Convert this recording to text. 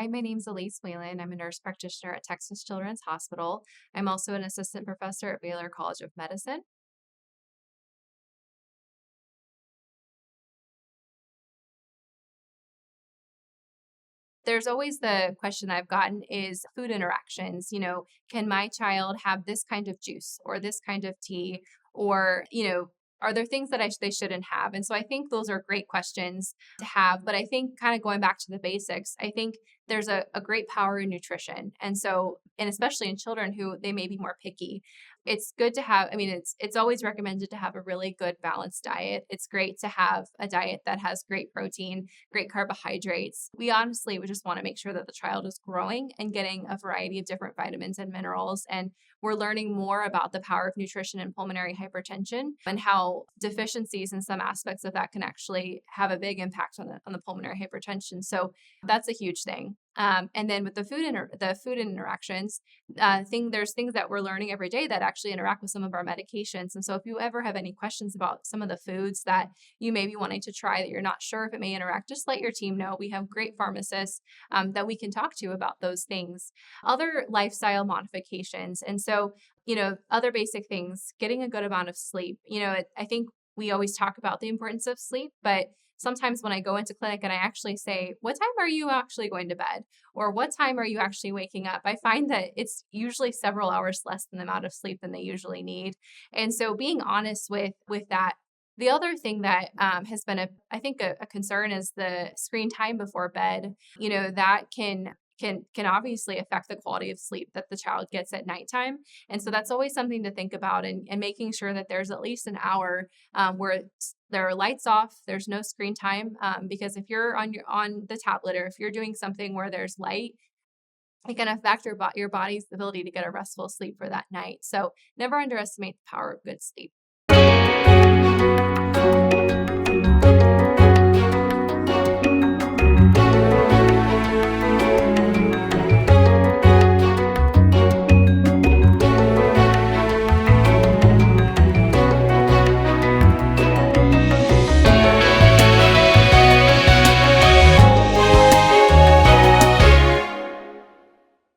Hi, my name's Elise Whalen. I'm a nurse practitioner at Texas Children's Hospital. I'm also an assistant professor at Baylor College of Medicine. There's always the question I've gotten is food interactions. Can my child have this kind of juice or this kind of tea? Or, are there things that they shouldn't have? And so I think those are great questions to have. But I think kind of going back to the basics, I think there's a great power in nutrition. And especially in children who they may be more picky, it's good to have, it's always recommended to have a really good balanced diet. It's great to have a diet that has great protein, great carbohydrates. We honestly would just want to make sure that the child is growing and getting a variety of different vitamins and minerals. And we're learning more about the power of nutrition in pulmonary hypertension and how deficiencies in some aspects of that can actually have a big impact on the pulmonary hypertension. So that's a huge thing. And then with the food interactions, there's things that we're learning every day that actually interact with some of our medications. And so if you ever have any questions about some of the foods that you may be wanting to try that you're not sure if it may interact, just let your team know. We have great pharmacists that we can talk to about those things. Other lifestyle modifications. And so, other basic things, getting a good amount of sleep. I think we always talk about the importance of sleep, but sometimes when I go into clinic and I actually say, what time are you actually going to bed? Or what time are you actually waking up? I find that it's usually several hours less than the amount of sleep than they usually need. And so being honest with that. The other thing that has been I think a concern is the screen time before bed. That can obviously affect the quality of sleep that the child gets at nighttime. And so that's always something to think about, and making sure that there's at least an hour where there are lights off, there's no screen time. Because if you're on the tablet or if you're doing something where there's light, it can affect your body's ability to get a restful sleep for that night. So never underestimate the power of good sleep.